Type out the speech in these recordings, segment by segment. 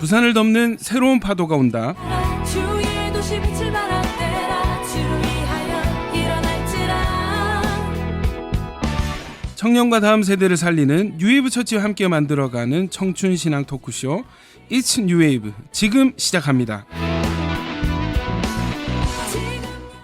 부산을 덮는 새로운 파도가 온다. 주위의 도시 빛을 발하되라. 주를 위하여 일어날지라. 청년과 다음 세대를 살리는 뉴웨이브 처치와 함께 만들어가는 청춘 신앙 토크쇼 It's New Wave 지금 시작합니다.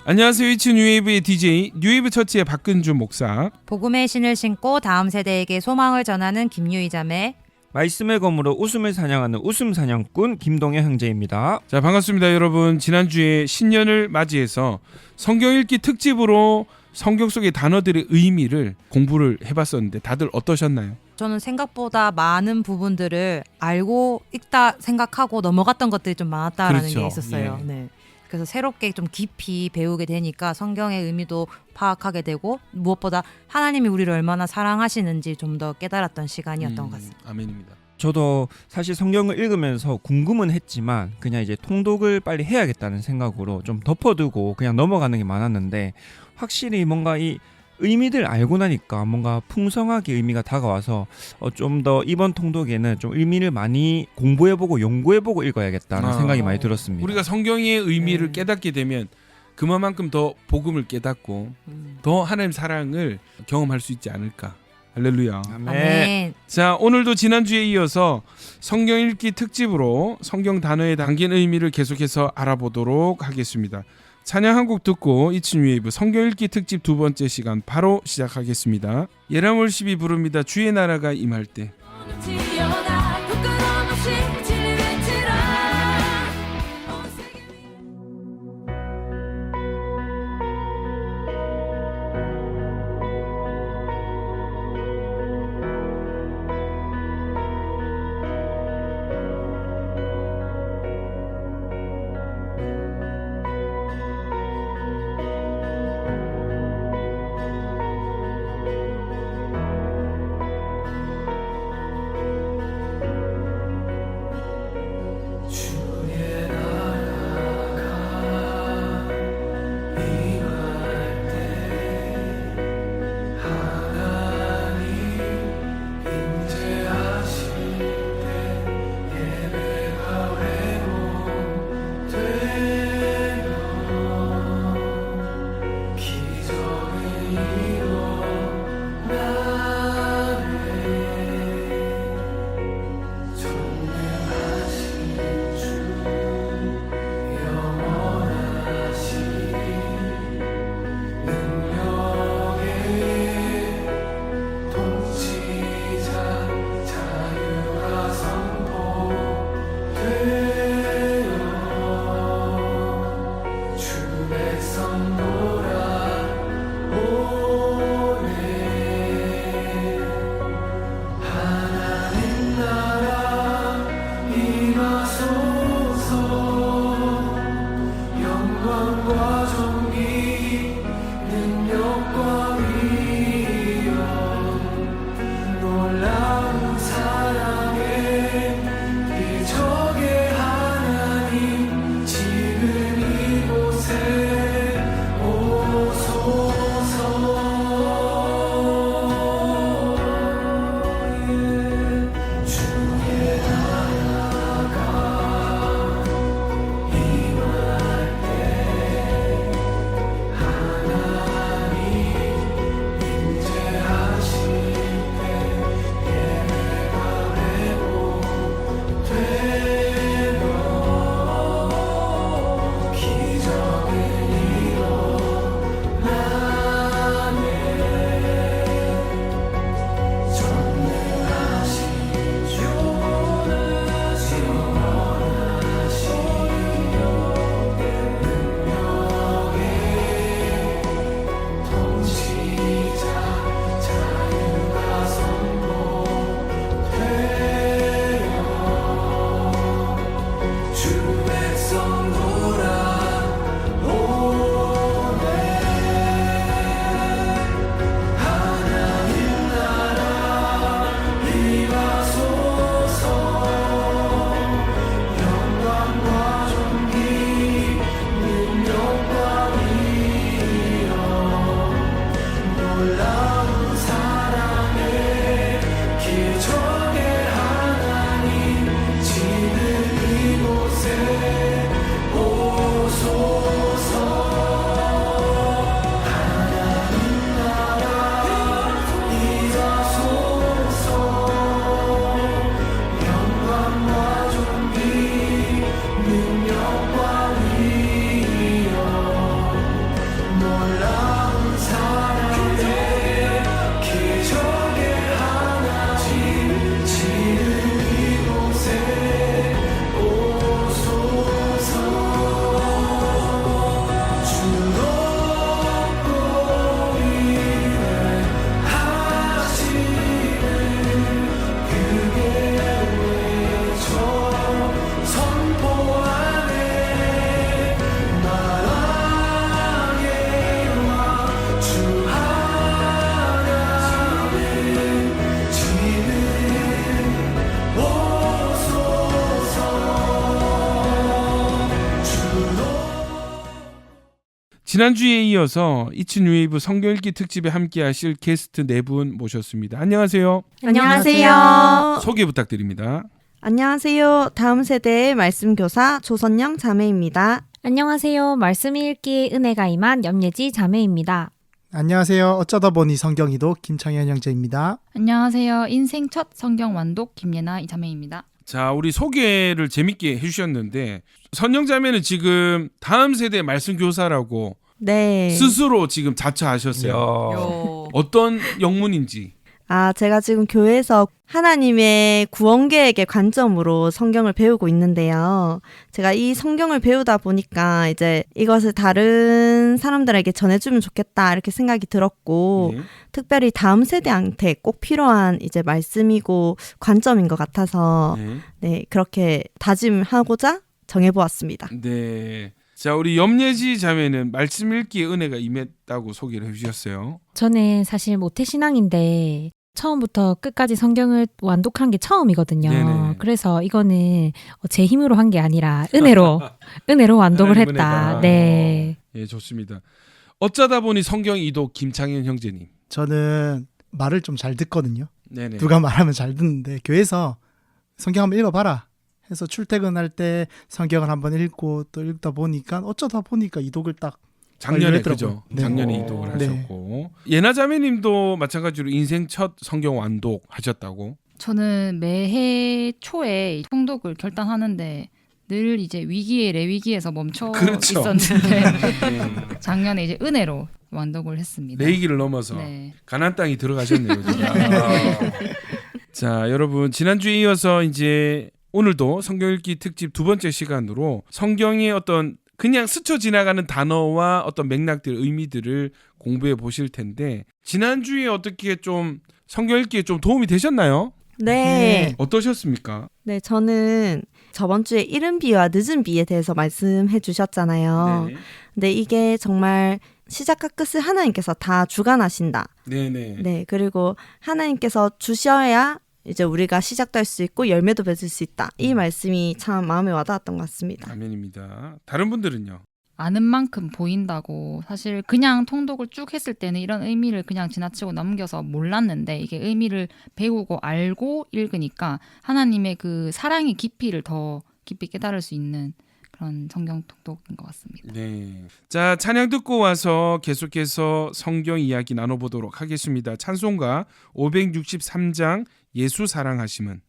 안녕하세요. It's New Wave의 DJ 뉴웨이브 처치의 박근주 목사, 복음의 신을 신고 다음 세대에게 소망을 전하는 김유희 자매, 말씀의 검으로 웃음을 사냥하는 웃음 사냥꾼 김동현 형제입니다. 자, 반갑습니다. 여러분, 지난주에 신년을 맞이해서 성경 읽기 특집으로 성경 속의 단어들의 의미를 공부를 해봤었는데 다들 어떠셨나요? 저는 생각보다 많은 부분들을 알고 읽다 생각하고 넘어갔던 것들이 좀 많았다라는 그렇죠. 게 있었어요. 예. 네. 그래서 새롭게 좀 깊이 배우게 되니까 성경의 의미도 파악하게 되고 무엇보다 하나님이 우리를 얼마나 사랑하시는지 좀 더 깨달았던 시간이었던 것 같습니다. 아멘입니다. 저도 사실 성경을 읽으면서 궁금은 했지만 그냥 이제 통독을 빨리 해야겠다는 생각으로 좀 덮어두고 그냥 넘어가는 게 많았는데, 확실히 뭔가 이 의미들 알고 나니까 뭔가 풍성하게 의미가 다가와서 좀 더 이번 통독에는 좀 의미를 많이 공부해보고 연구해보고 읽어야겠다는 생각이 많이 들었습니다. 우리가 성경의 의미를 깨닫게 되면 그만큼 더 복음을 깨닫고 더 하나님 사랑을 경험할 수 있지 않을까. 할렐루야. 아멘. 자, 오늘도 지난주에 이어서 성경 읽기 특집으로 성경 단어에 담긴 의미를 계속해서 알아보도록 하겠습니다. 찬양 한 곡 듣고 It's New Wave 성경 읽기 특집 두 번째 시간 바로 시작하겠습니다. 예람월십이 부릅니다. 주의 나라가 임할 때. 지어다 부끄러움 없이 진리를 외치라. 온 세계 지난주에 이어서 이츠 뉴웨이브 성경 읽기 특집에 함께 하실 게스트 네 분 모셨습니다. 안녕하세요. 안녕하세요. 소개 부탁드립니다. 안녕하세요. 다음 세대의 말씀교사 조선영 자매입니다. 안녕하세요. 말씀 읽기의 은혜가 임한 염예지 자매입니다. 안녕하세요. 어쩌다 보니 성경이도 김창현 형제입니다. 안녕하세요. 인생 첫 성경 완독 김예나 이자매입니다. 자, 우리 소개를 재밌게 해주셨는데 선영자매는 지금 다음 세대 말씀 교사라고 네. 스스로 지금 자처하셨어요. 어떤 영문인지. 제가 지금 교회에서 하나님의 구원 계획의 관점으로 성경을 배우고 있는데요. 제가 이 성경을 배우다 보니까 이제 이것을 다른 사람들에게 전해주면 좋겠다 이렇게 생각이 들었고 네. 특별히 다음 세대한테 꼭 필요한 이제 말씀이고 관점인 것 같아서 네, 그렇게 다짐하고자 정해보았습니다. 네. 자, 우리 염예지 자매는 말씀 읽기의 은혜가 임했다고 소개를 해주셨어요. 저는 사실 모태신앙인데 처음부터 끝까지 성경을 완독한 게 처음이거든요. 네네. 그래서 이거는 제 힘으로 한 게 아니라 은혜로 완독을 하나님 했다. 은혜가. 네. 예, 좋습니다. 어쩌다 보니 성경 이독 김창현 형제님. 저는 말을 좀 잘 듣거든요. 네네. 누가 말하면 잘 듣는데 교회에서 성경 한번 읽어봐라 해서 출퇴근할 때 성경을 한번 읽고 또 읽다 보니까 어쩌다 보니까 이독을 딱 작년에 완료했더라고요. 그죠? 네. 작년에 이독을 네. 하셨고 예나 자매님도 마찬가지로 인생 첫 성경 완독 하셨다고. 저는 매해 초에 통독을 결단하는데 늘 이제 위기에 레위기에서 멈춰 그렇죠. 있었는데 네. 작년에 이제 은혜로 완독을 했습니다. 레이기를 넘어서 네. 가나안 땅이 들어가셨네요. 진짜. 자, 여러분 지난주에 이어서 이제 오늘도 성경 읽기 특집 두 번째 시간으로 성경의 어떤 그냥 스쳐 지나가는 단어와 어떤 맥락들, 의미들을 공부해 보실 텐데 지난주에 어떻게 좀 성경 읽기에 좀 도움이 되셨나요? 네. 어떠셨습니까? 네, 저는 저번 주에 이른 비와 늦은 비에 대해서 말씀해 주셨잖아요. 네네. 근데 이게 정말 시작과 끝을 하나님께서 다 주관하신다. 네네. 네, 그리고 하나님께서 주셔야 이제 우리가 시작도 할 수 있고 열매도 맺을 수 있다. 이 말씀이 참 마음에 와닿았던 것 같습니다. 아멘입니다. 다른 분들은요? 아는 만큼 보인다고 사실 그냥 통독을 쭉 했을 때는 이런 의미를 그냥 지나치고 넘겨서 몰랐는데 이게 의미를 배우고 알고 읽으니까 하나님의 그 사랑의 깊이를 더 깊이 깨달을 수 있는 그런 성경 통독인 것 같습니다. 네. 자, 찬양 듣고 와서 계속해서 성경 이야기 나눠보도록 하겠습니다. 찬송가 563장 예수 사랑하심은.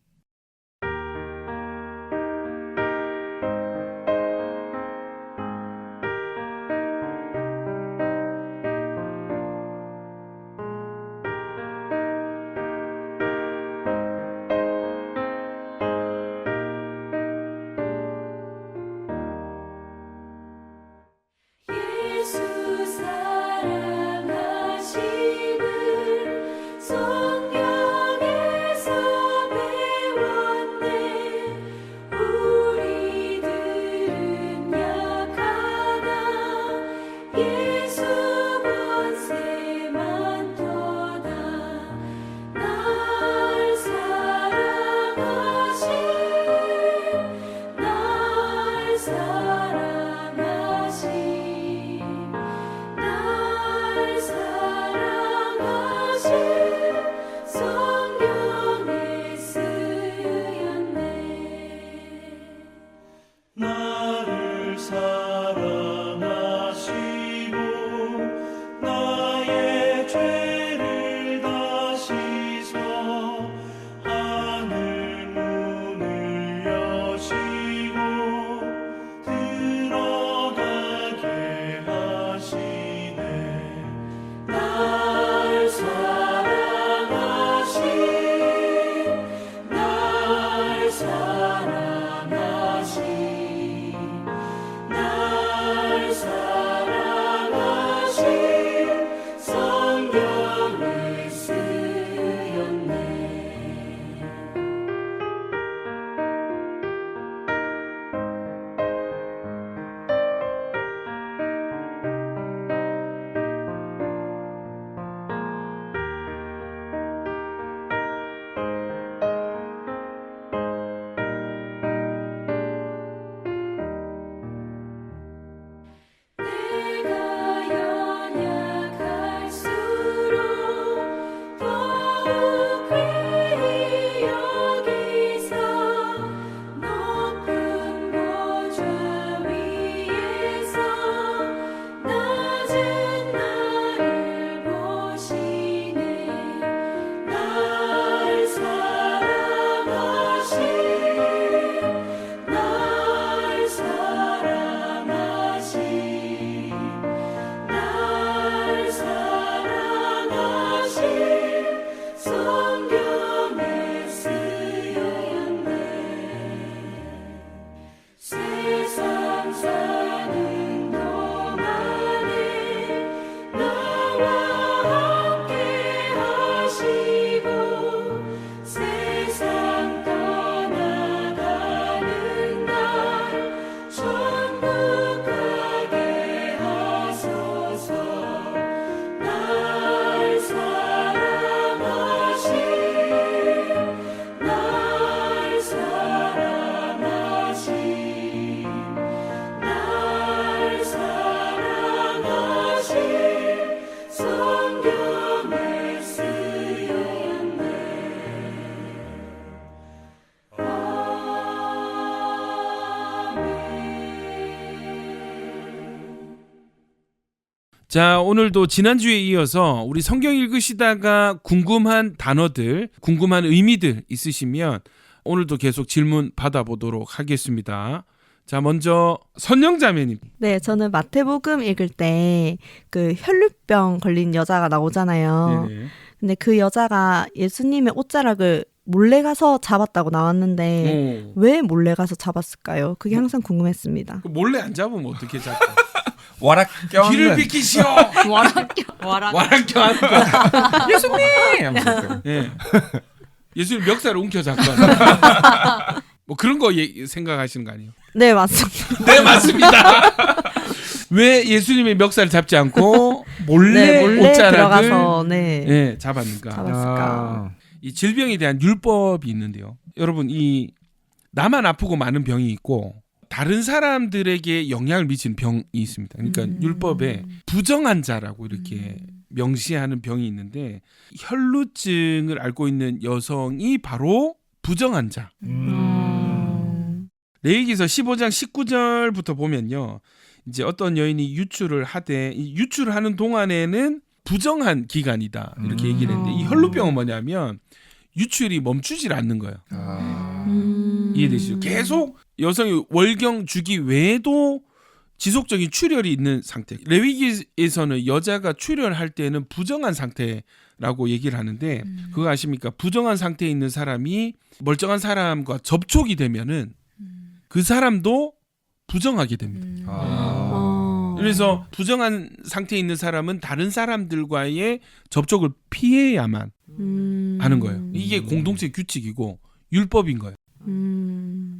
예수 사랑하심을 성경에서 자, 오늘도 지난주에 이어서 우리 성경 읽으시다가 궁금한 단어들, 궁금한 의미들 있으시면 오늘도 계속 질문 받아보도록 하겠습니다. 자, 먼저 선영자매님. 네, 저는 마태복음 읽을 때 그 혈루병 걸린 여자가 나오잖아요. 네네. 근데 그 여자가 예수님의 옷자락을 몰래 가서 잡았다고 나왔는데 왜 몰래 가서 잡았을까요? 그게 항상 궁금했습니다. 그 몰래 안 잡으면 어떻게 잡고? 와락 길을 껴는 비키시오. 와라. 와락겨 하는 예수님 하면서 예. 예수님 멱살을 움켜 잡거나 뭐 그런 거 생각하시는 거 아니에요? 네, 맞습니다. 네, 맞습니다. 왜 예수님의 멱살을 잡지 않고 몰래, 네, 몰래 옷자락을 들어가서 네. 예, 잡았는가? 잡았을까? 이 질병에 대한 율법이 있는데요. 여러분, 이 나만 아프고 많은 병이 있고 다른 사람들에게 영향을 미치는 병이 있습니다. 그러니까 율법에 부정한 자라고 이렇게 명시하는 병이 있는데 혈루증을 앓고 있는 여성이 바로 부정한 자. 레위기서 15장 19절부터 보면요. 이제 어떤 여인이 유출을 하되 이 유출을 하는 동안에는 부정한 기간이다. 이렇게 얘기를 했는데 이 혈루병은 뭐냐면 유출이 멈추질 않는 거예요. 이해되시죠? 계속 여성이 월경 주기 외에도 지속적인 출혈이 있는 상태. 레위기에서는 여자가 출혈할 때는 부정한 상태라고 얘기를 하는데 그거 아십니까? 부정한 상태에 있는 사람이 멀쩡한 사람과 접촉이 되면은 그 사람도 부정하게 됩니다. 그래서 부정한 상태에 있는 사람은 다른 사람들과의 접촉을 피해야만 하는 거예요. 이게 공동체 규칙이고 율법인 거예요.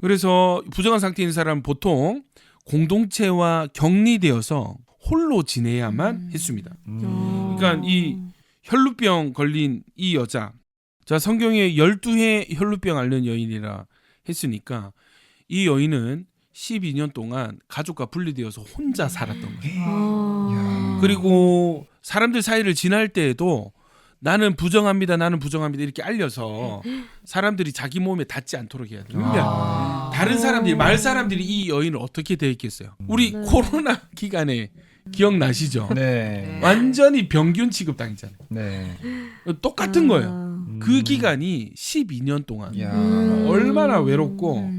그래서 부정한 상태에 있는 사람은 보통 공동체와 격리되어서 홀로 지내야만 했습니다. 그러니까 이 혈루병 걸린 이 여자, 자 성경에 12회 혈루병 앓는 여인이라 했으니까 이 여인은 12년 동안 가족과 분리되어서 혼자 살았던 거예요. 그리고 사람들 사이를 지날 때에도 나는 부정합니다. 나는 부정합니다. 이렇게 알려서 사람들이 자기 몸에 닿지 않도록 해야 돼요. 그러면 다른 사람들이 마을 사람들이 이 여인을 어떻게 대했겠어요? 우리 코로나 기간에 기억나시죠? 네. 완전히 병균 취급당했잖아요. 네. 똑같은 거예요. 그 기간이 12년 동안 야. 얼마나 외롭고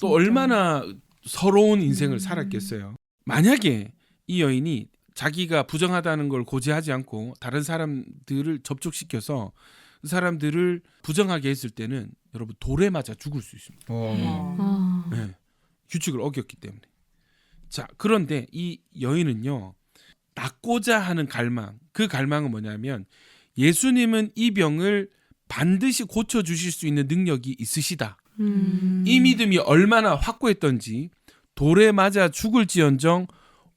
또 얼마나 서러운 인생을 살았겠어요. 만약에 이 여인이 자기가 부정하다는 걸 고지하지 않고 다른 사람들을 접촉시켜서 그 사람들을 부정하게 했을 때는 여러분 돌에 맞아 죽을 수 있습니다. 네, 규칙을 어겼기 때문에. 자, 그런데 이 여인은요. 낫고자 하는 갈망, 그 갈망은 뭐냐면 예수님은 이 병을 반드시 고쳐주실 수 있는 능력이 있으시다. 이 믿음이 얼마나 확고했던지 돌에 맞아 죽을지언정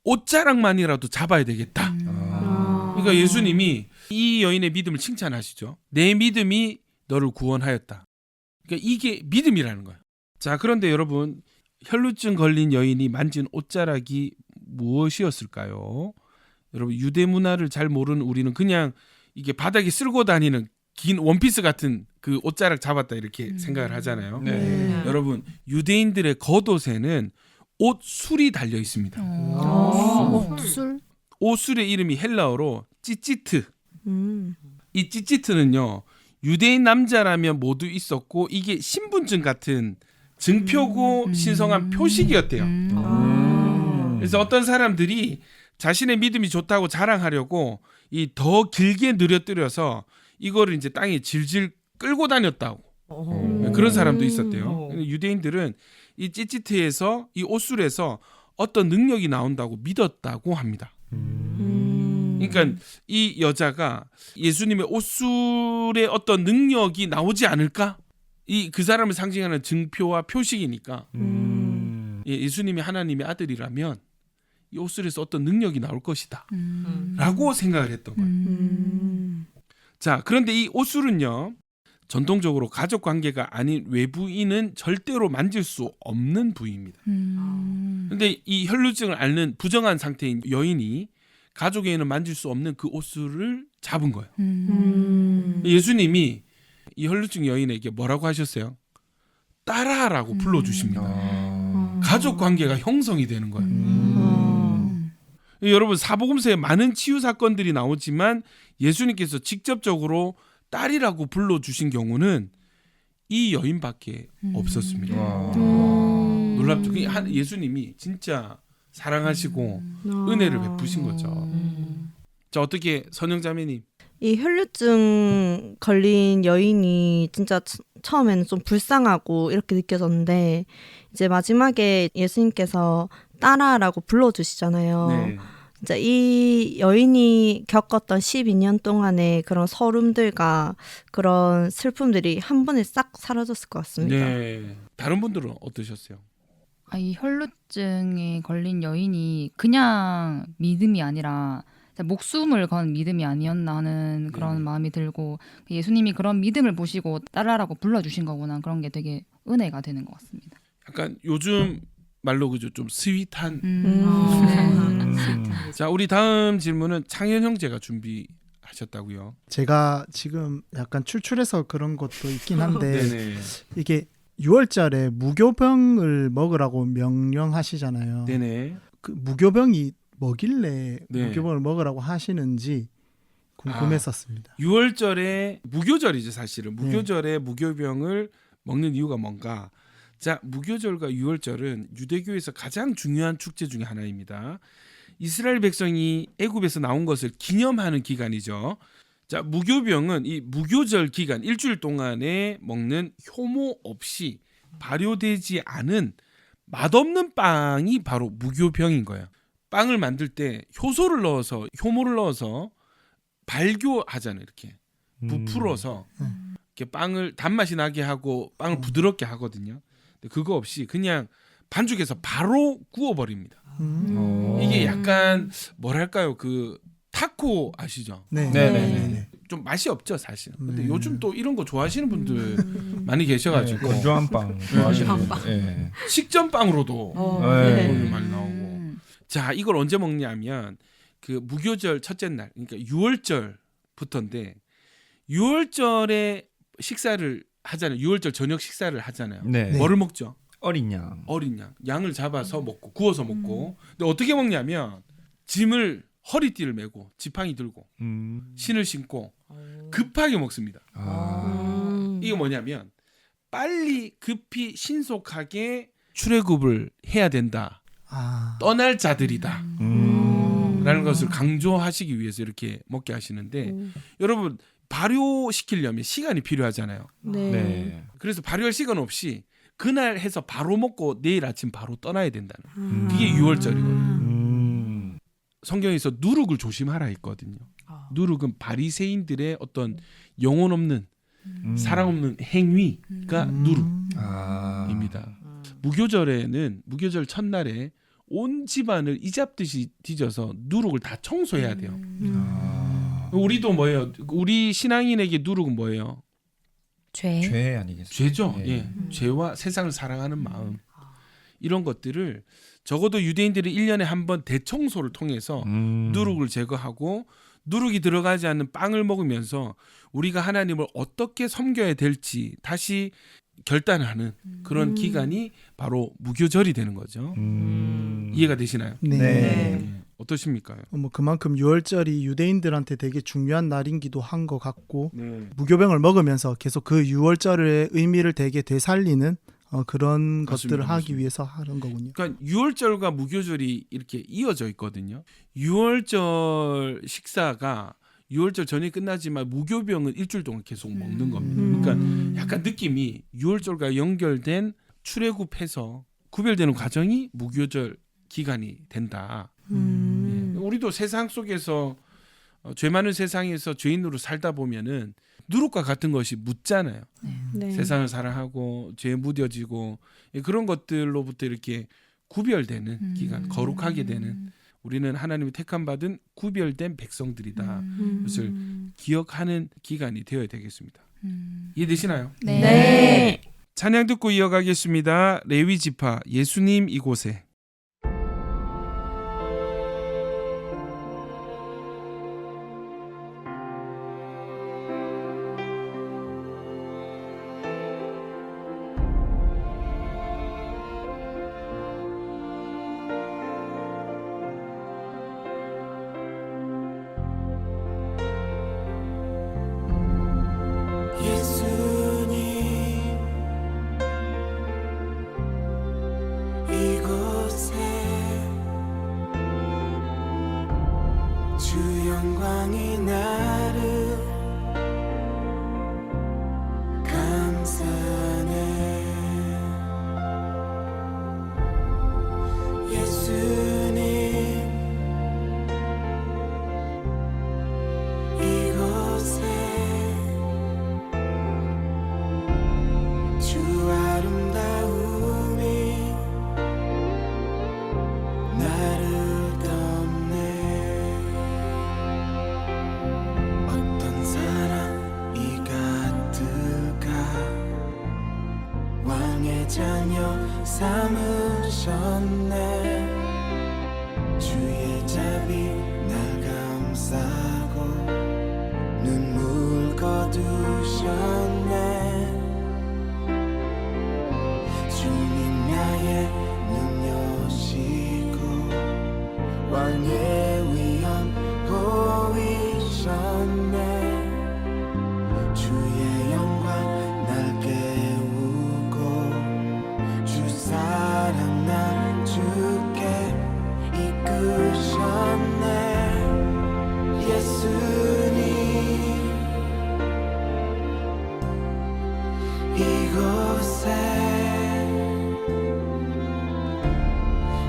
옷자락만이라도 잡아야 되겠다. 그러니까 예수님이 이 여인의 믿음을 칭찬하시죠. 내 믿음이 너를 구원하였다. 그러니까 이게 믿음이라는 거예요. 자, 그런데 여러분 혈루증 걸린 여인이 만진 옷자락이 무엇이었을까요? 여러분 유대 문화를 잘 모르는 우리는 그냥 이게 바닥에 쓸고 다니는 긴 원피스 같은 그 옷자락 잡았다 이렇게 생각을 하잖아요. 네. 여러분 유대인들의 겉옷에는 옷술이 달려 있습니다. 술? 옷술의 이름이 헬라어로 찌찌트. 이 찌찌트는요 유대인 남자라면 모두 있었고 이게 신분증 같은 증표고 신성한 표식이었대요. 그래서 어떤 사람들이 자신의 믿음이 좋다고 자랑하려고 이 더 길게 늘어뜨려서 이거를 이제 땅에 질질 끌고 다녔다고 그런 사람도 있었대요. 유대인들은 이 찌찌트에서 이 옷술에서 어떤 능력이 나온다고 믿었다고 합니다. 그러니까 이 여자가 예수님의 옷술에 어떤 능력이 나오지 않을까? 이 그 사람을 상징하는 증표와 표식이니까 예수님이 하나님의 아들이라면 이 옷술에서 어떤 능력이 나올 것이다 라고 생각을 했던 거예요. 자, 그런데 이 옷술은요 전통적으로 가족 관계가 아닌 외부인은 절대로 만질 수 없는 부위입니다. 그런데 이 혈루증을 앓는 부정한 상태인 여인이 가족에는 만질 수 없는 그 옷술을 잡은 거예요. 예수님이 이 혈루증 여인에게 뭐라고 하셨어요? 따라라고 불러주십니다. 가족 관계가 형성이 되는 거예요. 여러분 사복음서에 많은 치유 사건들이 나오지만 예수님께서 직접적으로 딸이라고 불러주신 경우는 이 여인밖에 없었습니다. 놀랍죠. 예수님이 진짜 사랑하시고 은혜를 베푸신 거죠. 자, 어떻게 선영자매님? 이 혈류증 걸린 여인이 진짜 처음에는 좀 불쌍하고 이렇게 느껴졌는데 이제 마지막에 예수님께서 딸아라고 불러주시잖아요. 네. 진짜 이 여인이 겪었던 12년 동안의 그런 서름들과 그런 슬픔들이 한 번에 싹 사라졌을 것 같습니다. 네. 다른 분들은 어떠셨어요? 이 혈루증에 걸린 여인이 그냥 믿음이 아니라 목숨을 건 믿음이 아니었나 하는 그런 네. 마음이 들고 예수님이 그런 믿음을 보시고 딸아라고 불러주신 거구나 그런 게 되게 은혜가 되는 것 같습니다. 약간 요즘 말로 그죠, 좀 스윗한. 네. 자, 우리 다음 질문은 창현 형제가 준비하셨다고요. 제가 지금 약간 출출해서 그런 것도 있긴 한데 네네. 이게 6월절에 무교병을 먹으라고 명령하시잖아요. 네네. 그 무교병이 뭐길래 네. 무교병을 먹으라고 하시는지 궁금했었습니다. 6월절에 무교절이죠, 사실은. 네. 무교절에 무교병을 먹는 이유가 뭔가? 자, 무교절과 6월절은 유대교에서 가장 중요한 축제 중에 하나입니다. 이스라엘 백성이 애굽에서 나온 것을 기념하는 기간이죠. 자, 무교병은 이 무교절 기간 일주일 동안에 먹는 효모 없이 발효되지 않은 맛없는 빵이 바로 무교병인 거예요. 빵을 만들 때 효소를 넣어서 효모를 넣어서 발교하잖아요. 이렇게 부풀어서 이렇게 빵을 단맛이 나게 하고 빵을 부드럽게 하거든요. 근데 그거 없이 그냥 반죽해서 바로 구워버립니다. 이게 약간 뭐랄까요, 그 타코 아시죠? 네. 네네네. 좀 맛이 없죠, 사실. 근데 네. 요즘 또 이런 거 좋아하시는 분들 많이 계셔가지고 건조한 빵 좋아하시는 분. 예. 식전빵으로도 네. 오늘 많이 나오고. 자, 이걸 언제 먹냐면 그 무교절 첫째 날, 그러니까 6월절부터인데 6월절에 식사를 하잖아요. 6월절 저녁 식사를 하잖아요. 네. 뭐를 먹죠? 어린 양. 어린 양. 양을 잡아서 먹고 구워서 먹고. 근데 어떻게 먹냐면 짐을 허리띠를 메고 지팡이 들고 신을 신고 급하게 먹습니다. 이게 뭐냐면 빨리 급히 신속하게 출애굽을 해야 된다. 떠날 자들이다. 라는 것을 강조하시기 위해서 이렇게 먹게 하시는데 여러분 발효시키려면 시간이 필요하잖아요. 네. 네. 그래서 발효할 시간 없이 그날 해서 바로 먹고 내일 아침 바로 떠나야 된다는 그게 6월절이거든요. 성경에서 누룩을 조심하라 했거든요. 누룩은 바리새인들의 어떤 영혼 없는 사랑 없는 행위가 누룩입니다. 무교절에는 무교절 첫날에 온 집안을 이잡듯이 뒤져서 누룩을 다 청소해야 돼요. 우리도 뭐예요? 우리 신앙인에게 누룩은 뭐예요? 죄 아니겠어요? 죄죠. 예. 예. 죄와 세상을 사랑하는 마음. 이런 것들을 적어도 유대인들이 1년에 한 번 대청소를 통해서 누룩을 제거하고 누룩이 들어가지 않는 빵을 먹으면서 우리가 하나님을 어떻게 섬겨야 될지 다시 결단하는 그런 기간이 바로 무교절이 되는 거죠. 이해가 되시나요? 네. 네. 어떠십니까? 뭐 그만큼 6월절이 유대인들한테 되게 중요한 날인기도 한 것 같고 네. 무교병을 먹으면서 계속 그 6월절의 의미를 되게 되살리는 그런 맞습니다. 것들을 하기 맞습니다. 위해서 하는 거군요. 그러니까 6월절과 무교절이 이렇게 이어져 있거든요. 6월절 식사가 6월절 전이 끝나지만 무교병은 일주일 동안 계속 먹는 겁니다. 그러니까 약간 느낌이 6월절과 연결된 출애굽해서 구별되는 과정이 무교절 기간이 된다. 예. 우리도 세상 속에서 죄 많은 세상에서 죄인으로 살다 보면은 누룩과 같은 것이 묻잖아요. 네. 세상을 사랑하고 죄에 무뎌지고 그런 것들로부터 이렇게 구별되는 기간, 거룩하게 되는 우리는 하나님이 택함 받은 구별된 백성들이다. 그것을 기억하는 기간이 되어야 되겠습니다. 이해되시나요? 네. 네. 찬양 듣고 이어가겠습니다. 레위 지파 예수님 이곳에. 영광이 나를 감싸네. 예수님 이곳에 주 아름다움이 나를 덮네. 어떤 사랑이 가득하 왕의 자녀 삼으셨네. 주의 자비 날 감싸고 눈물 거두셨네. 주님 나의 눈 여시고 왕의 위엄 보이셨네. 주의 영광 날 깨우고 주 사랑 날 주께 이끄셨네. 예수님 이곳에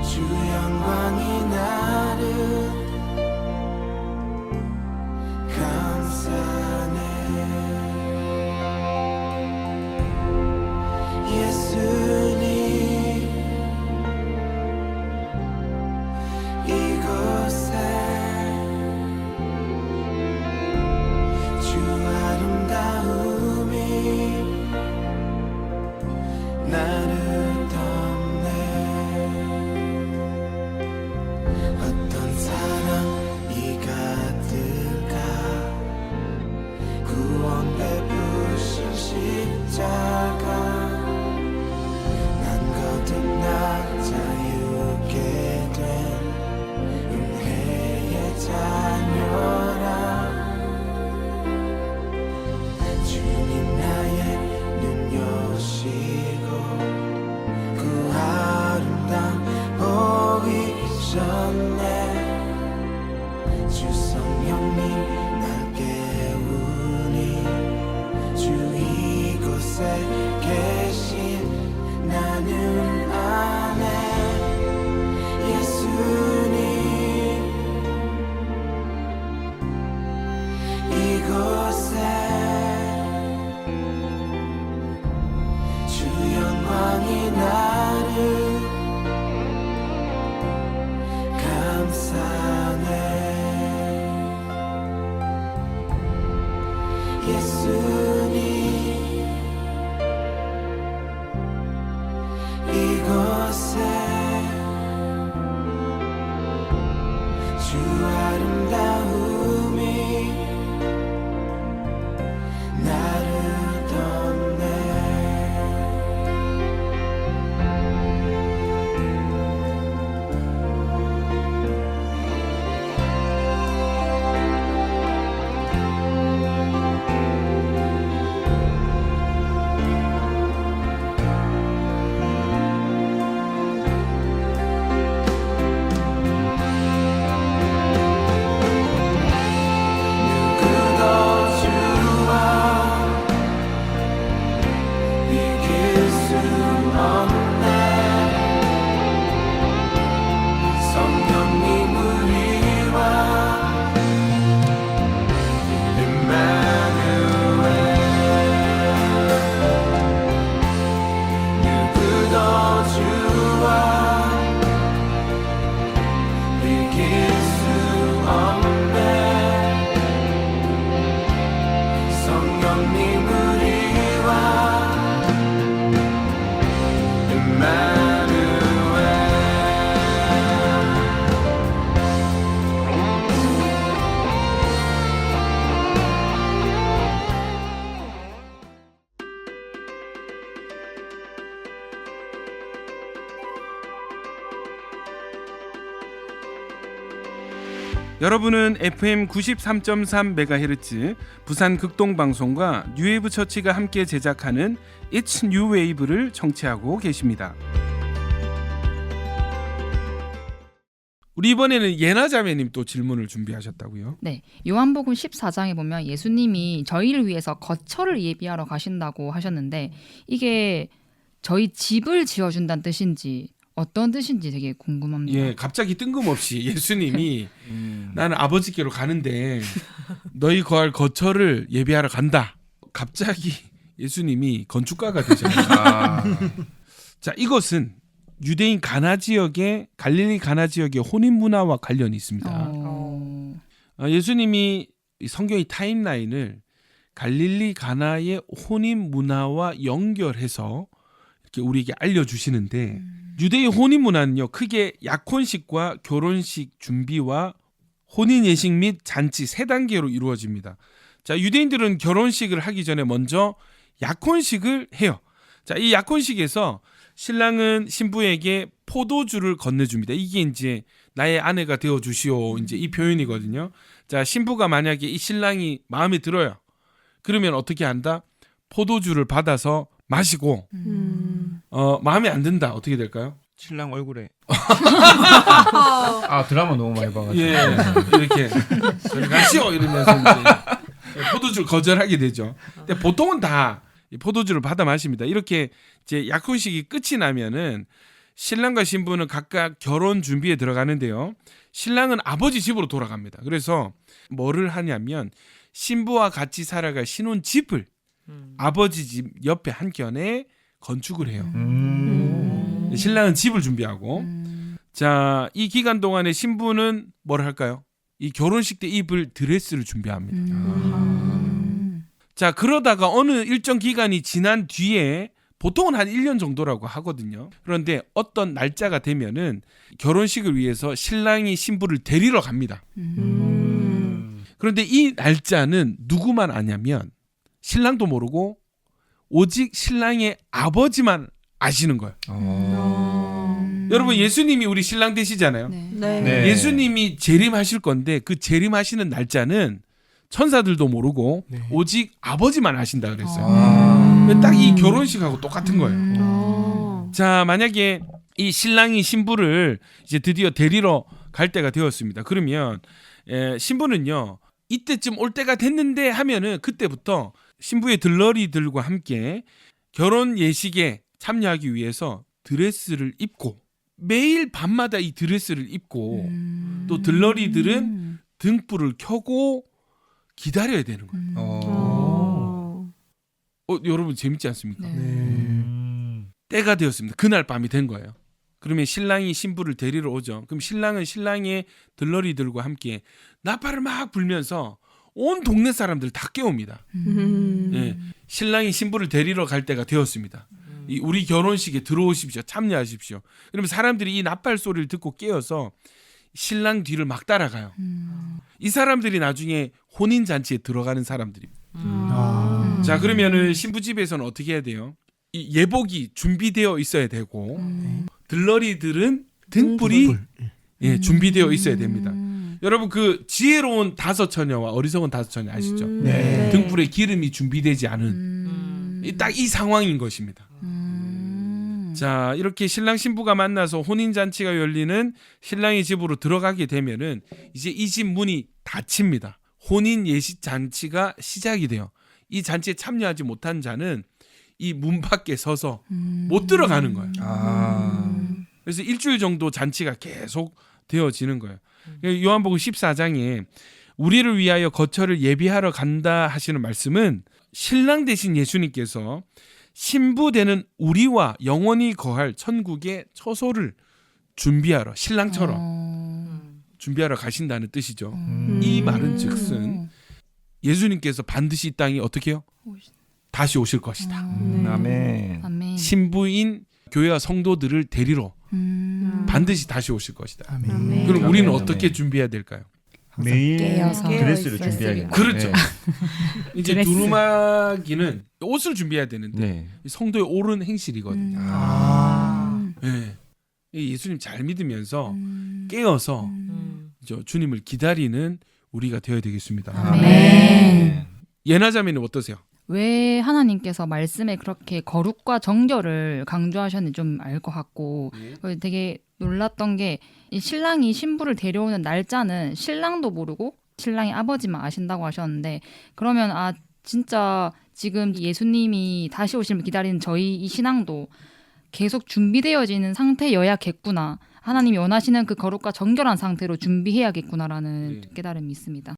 주 영광이 나를 감싸네. 예수님 이곳에 주 아름다움이 나를 덮네. 어떤 사랑이 가득하 구원 베푸신 십자가 난 거듭나 자유케 된 은혜의 자녀라. 주님 나의 눈 여시고 그 아름다움 보이셨네. 주 성령님 날 깨우니 주 이곳에 계신 나는 아네. 예수님 이곳에 주 영광이 나를 감싸네. 예수님 이곳에 주 아름다움이 나를 덮네. 여러분은 FM 93.3MHz 부산 극동방송과 뉴웨이브 처치가 함께 제작하는 It's New Wave를 청취하고 계십니다. 우리 이번에는 예나자매님 또 질문을 준비하셨다고요? 네, 요한복음 14장에 보면 예수님이 저희를 위해서 거처를 예비하러 가신다고 하셨는데 이게 저희 집을 지어준다는 뜻인지 어떤 뜻인지 되게 궁금합니다. 예, 갑자기 뜬금없이 예수님이 나는 아버지께로 가는데 너희 거할 거처를 예비하러 간다. 갑자기 예수님이 건축가가 되잖아요. 자, 이것은 유대인 가나 지역의 갈릴리 가나 지역의 혼인 문화와 관련이 있습니다. 예수님이 이 성경의 타임라인을 갈릴리 가나의 혼인 문화와 연결해서 이렇게 우리에게 알려주시는데 유대의 혼인 문화는요 크게 약혼식과 결혼식 준비와 혼인 예식 및 잔치 세 단계로 이루어집니다. 자, 유대인들은 결혼식을 하기 전에 먼저 약혼식을 해요. 자, 이 약혼식에서 신랑은 신부에게 포도주를 건네줍니다. 이게 이제 나의 아내가 되어 주시오. 이제 이 표현이거든요. 자, 신부가 만약에 이 신랑이 마음에 들어요. 그러면 어떻게 한다? 포도주를 받아서 마시고 마음에 안 든다. 어떻게 될까요? 신랑 얼굴에 아 드라마 너무 많이 봐가지고. 예, 이렇게 저리 가시오 이러면서 이제 포도주를 거절하게 되죠. 근데 보통은 다 포도주를 받아 마십니다. 이렇게 이제 약혼식이 끝이 나면은 신랑과 신부는 각각 결혼 준비에 들어가는데요. 신랑은 아버지 집으로 돌아갑니다. 그래서 뭐를 하냐면 신부와 같이 살아갈 신혼 집을 아버지 집 옆에 한켠에 건축을 해요. 신랑은 집을 준비하고 자, 이 기간 동안에 신부는 뭘 할까요? 이 결혼식 때 입을 드레스를 준비합니다. 자, 그러다가 어느 일정 기간이 지난 뒤에 보통은 한 1년 정도라고 하거든요. 그런데 어떤 날짜가 되면은 결혼식을 위해서 신랑이 신부를 데리러 갑니다. 그런데 이 날짜는 누구만 아냐면 신랑도 모르고 오직 신랑의 아버지만 아시는 거예요. 여러분, 예수님이 우리 신랑 되시잖아요. 네. 예수님이 재림하실 건데 그 재림하시는 날짜는 천사들도 모르고 오직 아버지만 아신다 그랬어요. 딱 이 결혼식하고 똑같은 거예요. 자, 만약에 이 신랑이 신부를 이제 드디어 데리러 갈 때가 되었습니다. 그러면 신부는요 이때쯤 올 때가 됐는데 하면은 그때부터 신부의 들러리들과 함께 결혼 예식에 참여하기 위해서 드레스를 입고 매일 밤마다 이 드레스를 입고 또 들러리들은 등불을 켜고 기다려야 되는 거예요. 여러분 재밌지 않습니까? 때가 되었습니다. 그날 밤이 된 거예요. 그러면 신랑이 신부를 데리러 오죠. 그럼 신랑은 신랑의 들러리들과 함께 나팔을 막 불면서 온 동네 사람들 다 깨웁니다. 예, 신랑이 신부를 데리러 갈 때가 되었습니다. 우리 결혼식에 들어오십시오. 참여하십시오. 그러면 사람들이 이 나팔 소리를 듣고 깨어서 신랑 뒤를 막 따라가요. 이 사람들이 나중에 혼인잔치에 들어가는 사람들입니다. 자, 그러면은 신부 집에서는 어떻게 해야 돼요? 이 예복이 준비되어 있어야 되고 들러리들은 등불이 예, 준비되어 있어야 됩니다. 여러분, 그 지혜로운 다섯 처녀와 어리석은 다섯 처녀 아시죠? 네. 등불에 기름이 준비되지 않은 딱 이 상황인 것입니다. 자, 이렇게 신랑 신부가 만나서 혼인잔치가 열리는 신랑의 집으로 들어가게 되면은 이제 이 집 문이 닫힙니다. 혼인 예식 잔치가 시작이 돼요. 이 잔치에 참여하지 못한 자는 이 문 밖에 서서 못 들어가는 거예요. 그래서 일주일 정도 잔치가 계속 되어지는 거예요. 요한복음 14장에 우리를 위하여 거처를 예비하러 간다 하시는 말씀은 신랑 되신 예수님께서 신부 되는 우리와 영원히 거할 천국의 처소를 준비하러 신랑처럼 준비하러 가신다는 뜻이죠. 이 말은 즉슨 예수님께서 반드시 이 땅에 어떻게 해요? 다시 오실 것이다. 아멘. 아멘. 신부인 교회와 성도들을 데리러 반드시 다시 오실 것이다. 아멘. 그럼 우리는 아멘, 어떻게 아멘. 준비해야 될까요? 매일 깨어서. 드레스를 준비해야겠네요. 그렇죠. 이제 드레스. 두루마기는 옷을 준비해야 되는데 네. 성도의 옳은 행실이거든요. 아. 네. 예수님 잘 믿으면서 깨어서 주님을 기다리는 우리가 되어야 되겠습니다. 아멘. 예나자매는 어떠세요? 왜 하나님께서 말씀에 그렇게 거룩과 정결을 강조하셨는지 좀 알 것 같고 되게 놀랐던 게 이 신랑이 신부를 데려오는 날짜는 신랑도 모르고 신랑의 아버지만 아신다고 하셨는데 그러면 아 진짜 지금 예수님이 다시 오시면 기다리는 저희 이 신앙도 계속 준비되어지는 상태여야겠구나. 하나님이 원하시는 그 거룩과 정결한 상태로 준비해야겠구나라는 깨달음이 있습니다.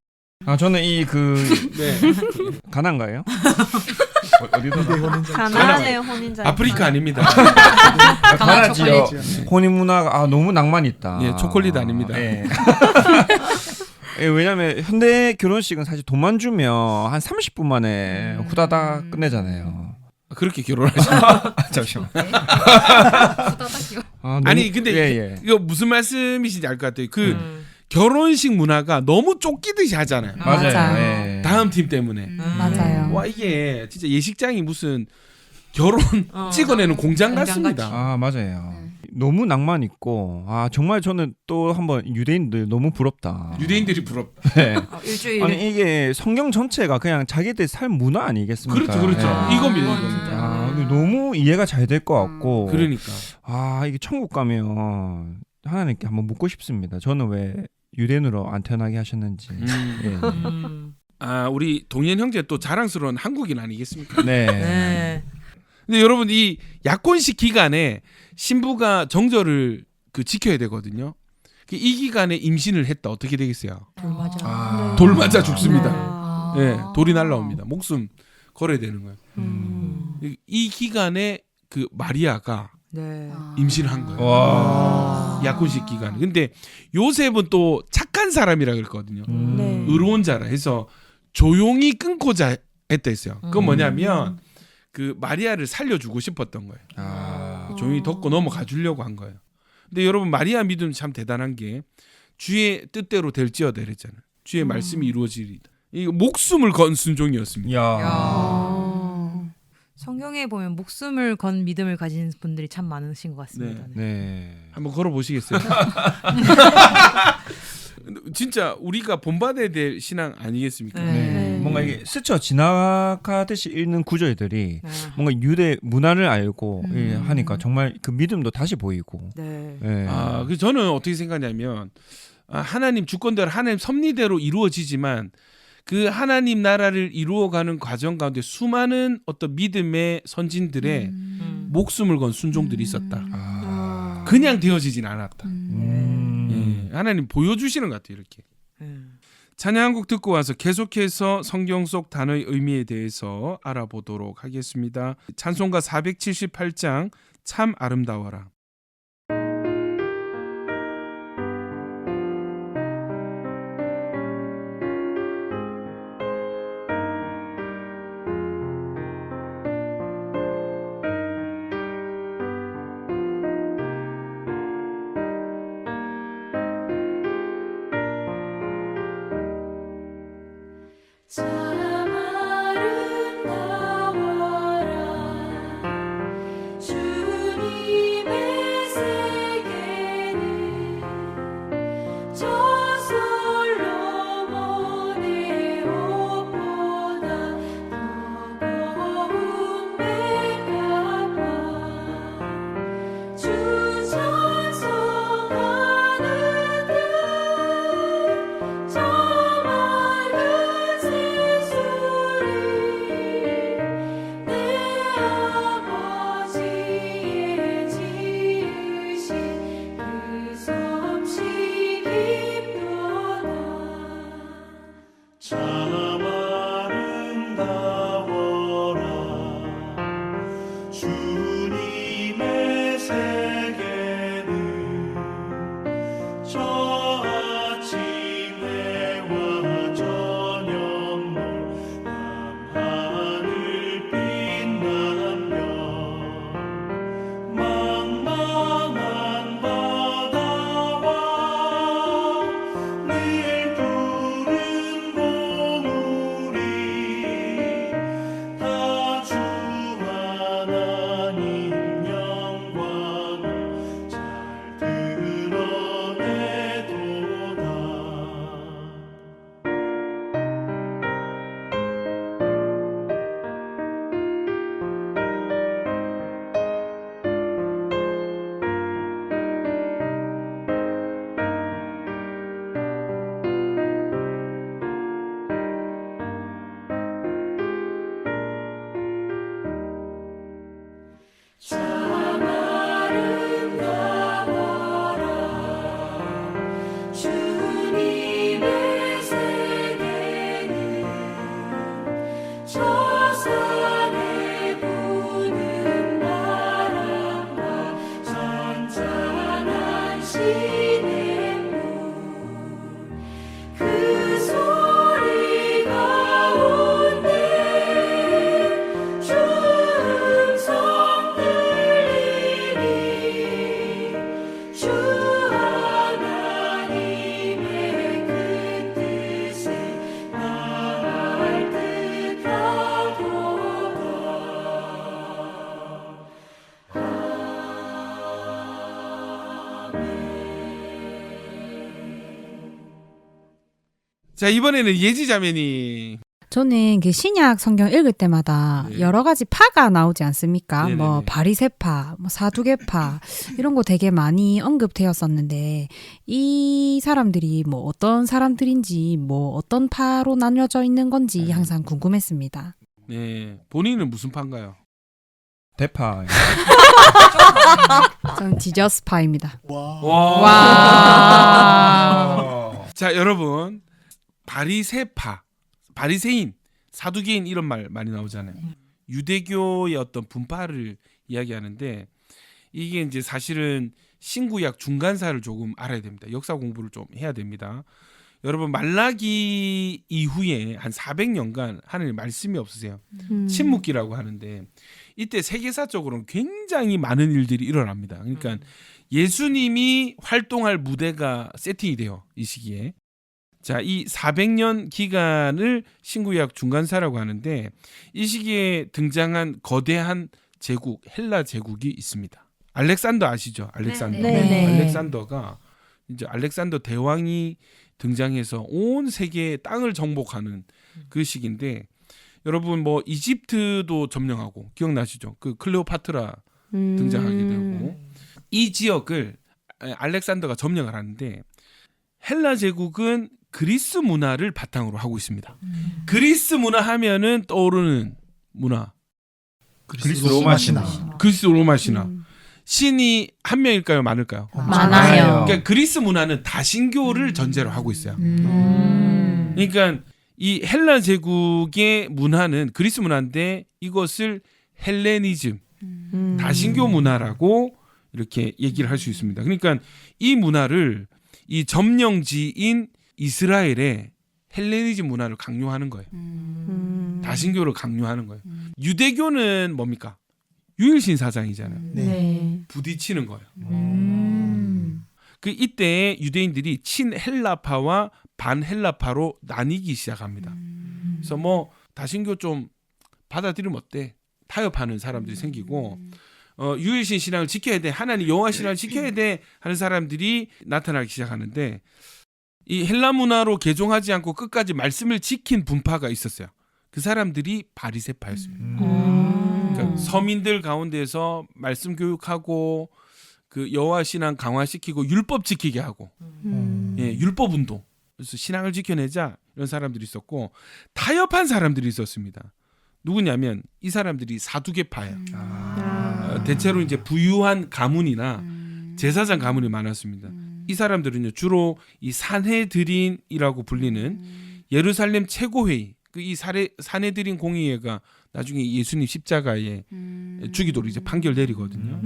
아 저는 이 네. 가난가요? 어디서 가나안의 혼인자. 아프리카 아닙니다. 가나지요. 혼인 문화가 너무 낭만 있다. 예, 초콜릿 아닙니다. 예. 예, 왜냐면 현대 결혼식은 사실 돈만 주면 한 30분 만에 후다닥 끝내잖아요. 그렇게 결혼하시는 잠시만. 아니 근데 예. 이거 무슨 말씀이신지 알 것 같아요. 그 결혼식 문화가 너무 쫓기듯이 하잖아요. 맞아요. 예. 다음 팀 때문에. 맞아요. 와 이게 진짜 예식장이 무슨 결혼 찍어내는 공장 같습니다. 아 맞아요. 너무 낭만 있고 정말 저는 또 한번 유대인들 너무 부럽다. 유대인들이 부럽. 네. 일주일에 아니 이게 성경 전체가 그냥 자기들 삶 문화 아니겠습니까? 그렇죠. 예. 이겁니다. 근데 너무 이해가 잘 될 것 같고. 그러니까. 이게 천국 가면 하나님께 한번 묻고 싶습니다. 저는 왜 유대인으로 안 태어나게 하셨는지. 예. 우리 동현 형제 또 자랑스러운 한국인 아니겠습니까? 네. 근데 여러분 이 약혼식 기간에 신부가 정절을 지켜야 되거든요. 이 기간에 임신을 했다 어떻게 되겠어요? 돌 맞아. 돌 맞아 죽습니다. 네, 돌이 날라옵니다. 목숨 걸어야 되는 거예요. 이 기간에 마리아가 임신을 한 거예요. 와. 약혼식 기간. 근데 요셉은 또 착한 사람이라 그랬거든요. 네. 의로운 자라 해서 조용히 끊고자 했다 했어요. 그건 뭐냐면 마리아를 살려주고 싶었던 거예요. 조용히 덮고 넘어가 주려고 한 거예요. 근데 여러분 마리아 믿음 참 대단한 게 주의 뜻대로 될지어다 이랬잖아요. 주의 말씀이 이루어지리다. 이거 목숨을 건 순종이었습니다. 성경에 보면 목숨을 건 믿음을 가진 분들이 참 많으신 것 같습니다. 네. 한번 걸어 보시겠어요? 진짜 우리가 본받아야 될 신앙 아니겠습니까? 네. 뭔가 이게 스쳐 지나가듯이 읽는 구절들이 뭔가 유대 문화를 알고 하니까 정말 그 믿음도 다시 보이고. 네. 그래서 저는 어떻게 생각하냐면 하나님 주권대로 하나님 섭리대로 이루어지지만 그 하나님 나라를 이루어가는 과정 가운데 수많은 어떤 믿음의 선진들의 목숨을 건 순종들이 있었다. 그냥 되어지진 않았다. 하나님 보여주시는 것 같아요. 이렇게. 찬양 한 곡 듣고 와서 계속해서 성경 속 단어의 의미에 대해서 알아보도록 하겠습니다. 찬송가 478장 참 아름다워라. 참 아름다워라 주님의 자, 이번에는 예지자매니. 저는 그 신약 성경 읽을 때마다 네. 여러 가지 파가 나오지 않습니까? 네네네. 뭐 바리새파, 뭐 사두개파 이런 거 되게 많이 언급되었었는데 이 사람들이 뭐 어떤 사람들인지 뭐 어떤 파로 나뉘어져 있는 건지 항상 궁금했습니다. 네, 본인은 무슨 파인가요? 대파. 저는 지저스파입니다. 와. 자, 여러분, 바리새파, 바리새인, 사두개인 이런 말 많이 나오잖아요. 유대교의 어떤 분파를 이야기하는데 이게 이제 사실은 신구약 중간사를 조금 알아야 됩니다. 역사 공부를 좀 해야 됩니다. 여러분, 말라기 이후에 한 400년간 하나님 말씀이 없으세요. 침묵기라고 하는데 이때 세계사적으로는 굉장히 많은 일들이 일어납니다. 그러니까 예수님이 활동할 무대가 세팅이 돼요. 이 시기에. 자, 이 400년 기간을 신구약 중간사라고 하는데 이 시기에 등장한 거대한 제국, 헬라 제국이 있습니다. 알렉산더 아시죠? 알렉산더. 네네. 알렉산더가 이제 알렉산더 대왕이 등장해서 온 세계의 땅을 정복하는 그 시기인데 여러분 뭐 이집트도 점령하고 기억나시죠? 그 클레오파트라 등장하게 되고 이 지역을 알렉산더가 점령을 하는데 헬라 제국은 그리스 문화를 바탕으로 하고 있습니다. 그리스 문화 하면은 떠오르는 문화. 그리스 로마 신화. 그리스 로마 신화. 신이 한 명일까요? 많을까요? 많아요. 그러니까 그리스 문화는 다신교를 전제로 하고 있어요. 그러니까 이 헬라 제국의 문화는 그리스 문화인데 이것을 헬레니즘, 다신교 문화라고 이렇게 얘기를 할 수 있습니다. 그러니까 이 문화를 이 점령지인 이스라엘의 헬레니즘 문화를 강요하는 거예요. 다신교를 강요하는 거예요. 유대교는 뭡니까? 유일신 사상이잖아요. 네. 부딪히는 거예요. 그 이때 유대인들이 친헬라파와 반헬라파로 나뉘기 시작합니다. 그래서 뭐 다신교 좀 받아들이면 어때? 타협하는 사람들이 생기고 유일신 신앙을 지켜야 돼. 하나님 여호와 신앙을 지켜야 돼 하는 사람들이 나타나기 시작하는데 이 헬라 문화로 개종하지 않고 끝까지 말씀을 지킨 분파가 있었어요. 그 사람들이 바리새파였습니다. 그러니까 서민들 가운데서 말씀 교육하고 그 여호와 신앙 강화시키고 율법 지키게 하고 예, 율법 운동. 그래서 신앙을 지켜내자 이런 사람들이 있었고 타협한 사람들이 있었습니다. 누구냐면 이 사람들이 사두개파예요. 대체로 이제 부유한 가문이나 제사장 가문이 많았습니다. 이 사람들은요 주로 이 산헤드린이라고 불리는 예루살렘 최고회의 그 이 산헤드린 공의회가 나중에 예수님 십자가에 죽이도록 이제 판결 내리거든요.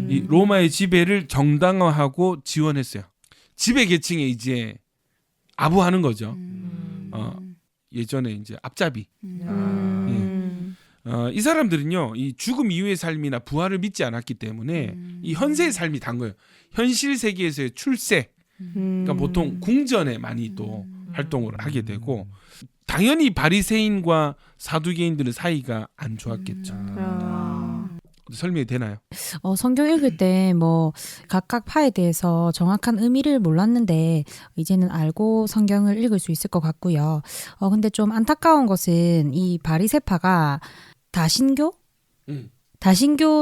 이 로마의 지배를 정당화하고 지원했어요. 지배 계층에 이제 아부하는 거죠. 예전에 이제 앞잡이. 이 사람들은요 이 죽음 이후의 삶이나 부활을 믿지 않았기 때문에 이 현세의 삶이 단 거예요. 현실 세계에서의 출세. 그러니까 보통 궁전에 많이 또 활동을 하게 되고 당연히 바리새인과 사두개인들의 사이가 안 좋았겠죠. 설명이 되나요? 성경 읽을 때 뭐 각각 파에 대해서 정확한 의미를 몰랐는데 이제는 알고 성경을 읽을 수 있을 것 같고요. 근데 좀 안타까운 것은 이 바리새파가 다신교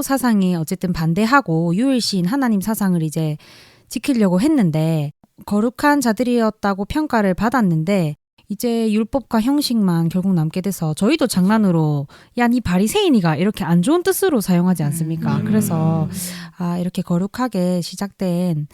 사상에 어쨌든 반대하고 유일신 하나님 사상을 이제 지키려고 했는데 거룩한 자들이었다고 평가를 받았는데 이제 율법과 형식만 결국 남게 돼서 저희도 장난으로 야 니 바리새인이가 이렇게 안 좋은 뜻으로 사용하지 않습니까? 그래서 이렇게 거룩하게 시작된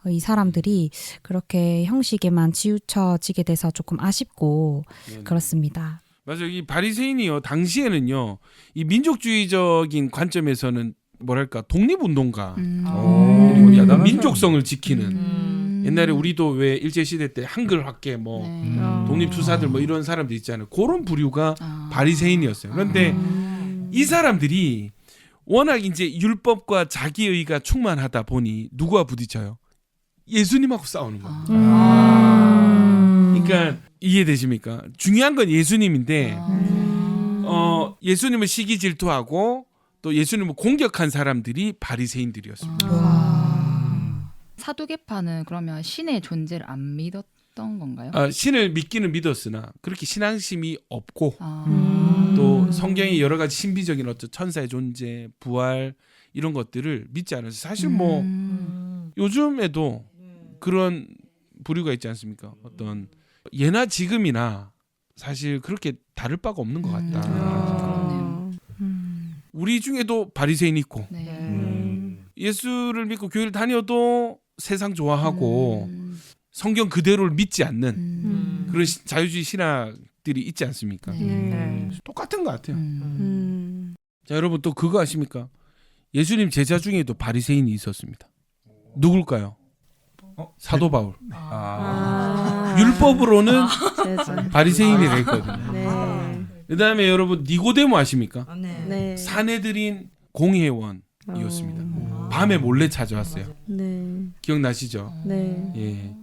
이 사람들이 그렇게 형식에만 치우쳐지게 돼서 조금 아쉽고 그렇습니다. 맞아요. 이 바리새인이요 당시에는요 이 민족주의적인 관점에서는 뭐랄까 독립운동가 그리고 약간 민족성을 지키는 옛날에 우리도 왜 일제시대 때 한글학계 뭐 독립투사들 뭐 이런 사람들 있잖아요. 그런 부류가 바리새인이었어요. 그런데 이 사람들이 워낙 이제 율법과 자기의가 충만하다 보니 누구와 부딪혀요? 예수님하고 싸우는 거예요. 그러니까 이해되십니까? 중요한 건 예수님인데 예수님을 시기 질투하고 또 예수님을 공격한 사람들이 바리새인들이었습니다. 사두개파는 그러면 신의 존재를 안 믿었 믿었던 건가요? 신을 믿기는 믿었으나 그렇게 신앙심이 없고 아. 또 성경의 여러 가지 신비적인 어떤 천사의 존재, 부활 이런 것들을 믿지 않아서 사실 뭐 요즘에도 그런 부류가 있지 않습니까? 어떤 예나 지금이나 사실 그렇게 다를 바가 없는 것 같다. 그렇네요. 우리 중에도 바리새인 있고 네. 예수를 믿고 교회를 다녀도 세상 좋아하고 음. 성경 그대로를 믿지 않는 음. 그런 자유주의 신학들이 있지 않습니까? 네. 똑같은 것 같아요. 자, 여러분 또 그거 아십니까? 예수님 제자 중에도 바리새인이 있었습니다. 누굴까요? 사도 바울. 율법으로는 바리새인이라 했거든요. 네. 그다음에 여러분 니고데모 아십니까? 네. 사내들인 공회원이었습니다. 밤에 몰래 찾아왔어요. 네. 기억나시죠? 네. 예.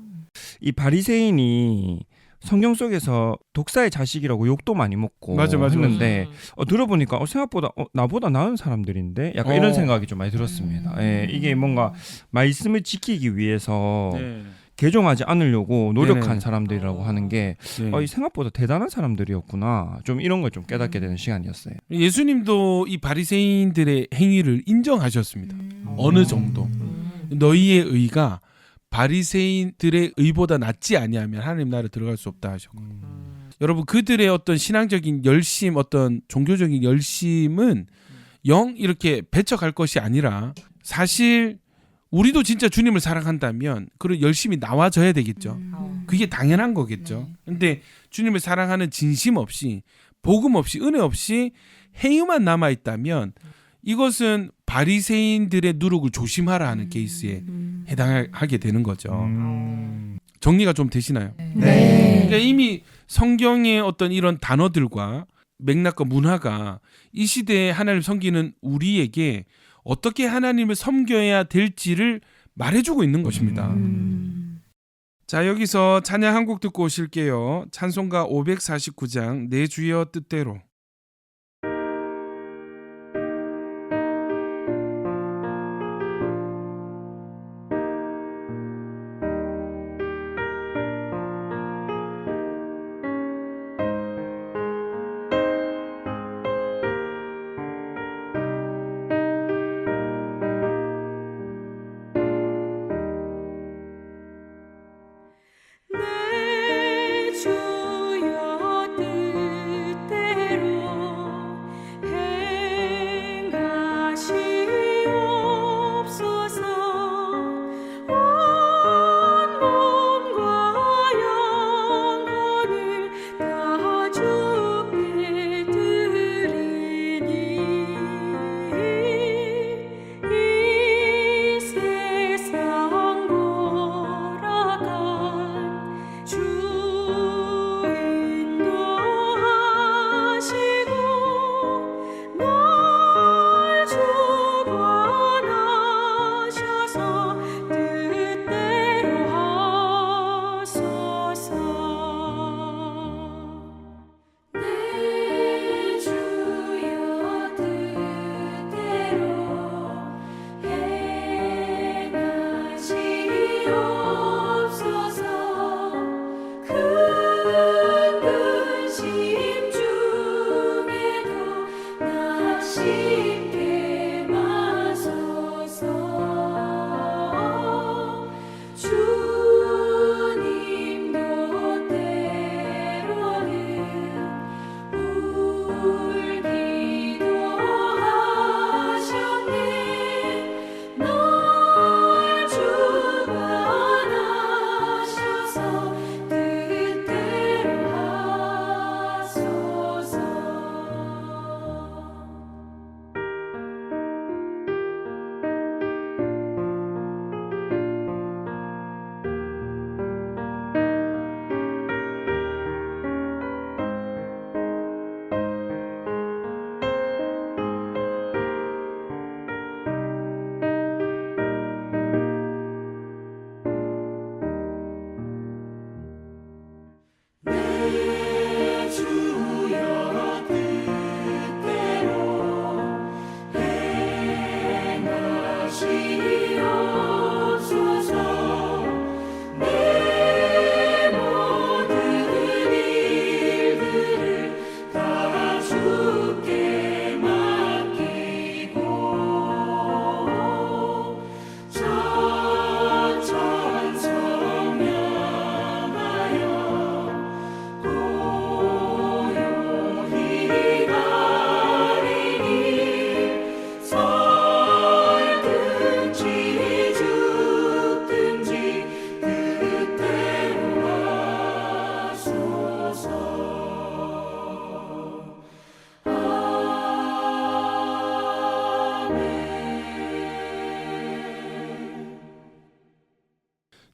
이 바리새인이 성경 속에서 독사의 자식이라고 욕도 많이 먹고 맞아. 했는데 들어보니까 생각보다 나보다 나은 사람들인데 약간 이런 생각이 좀 많이 들었습니다. 예, 이게 뭔가 말씀을 지키기 위해서 네. 개종하지 않으려고 노력한 네네. 사람들이라고 하는 게 네. 생각보다 대단한 사람들이었구나. 좀 이런 걸 좀 깨닫게 되는 시간이었어요. 예수님도 이 바리새인들의 행위를 인정하셨습니다. 어느 정도. 너희의 의가 바리새인들의 의보다 낫지 아니하면 하나님 나라에 들어갈 수 없다 하셨고. 여러분 그들의 어떤 신앙적인 열심, 어떤 종교적인 열심은 영 이렇게 배척할 것이 아니라 사실 우리도 진짜 주님을 사랑한다면 그런 열심이 나와져야 되겠죠. 그게 당연한 거겠죠. 근데 주님을 사랑하는 진심 없이 복음 없이 은혜 없이 행위만 남아 있다면 이것은 바리새인들의 누룩을 조심하라 하는 케이스에 해당하게 되는 거죠. 정리가 좀 되시나요? 네. 그러니까 이미 성경의 어떤 이런 단어들과 맥락과 문화가 이 시대에 하나님을 섬기는 우리에게 어떻게 하나님을 섬겨야 될지를 말해주고 있는 것입니다. 자, 여기서 찬양 한 곡 듣고 오실게요. 찬송가 549장 내 주여 뜻대로. 내 주여 뜻대로 행하시옵소서. 온 몸과 영혼을 다 주께 드리니 이 세상 돌아간 주 인도하시고 널 주관하셔서 뜻대로 하소서. 내 주여 뜻대로 행하시옵소서. 큰 근심 중에도 나 쉽게 마소서. 주님도 때로는 울기도 하셨네. 널 주관하셔서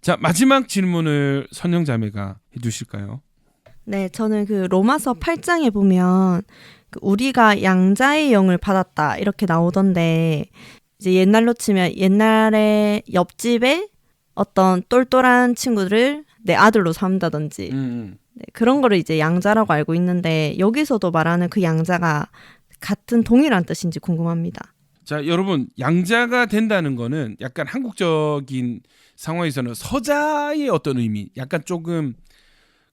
자, 마지막 질문을 선영자매가 해주실까요? 네, 저는 그 로마서 8장에 보면 그 우리가 양자의 영을 받았다 이렇게 나오던데 이제 옛날로 치면 옛날에 옆집에 어떤 똘똘한 친구들을 내 아들로 삼다든지 네, 그런 거를 이제 양자라고 알고 있는데 여기서도 말하는 그 양자가 같은 동일한 뜻인지 궁금합니다. 자, 여러분, 양자가 된다는 거는 약간 한국적인 상황에서는 서자의 어떤 의미, 약간 조금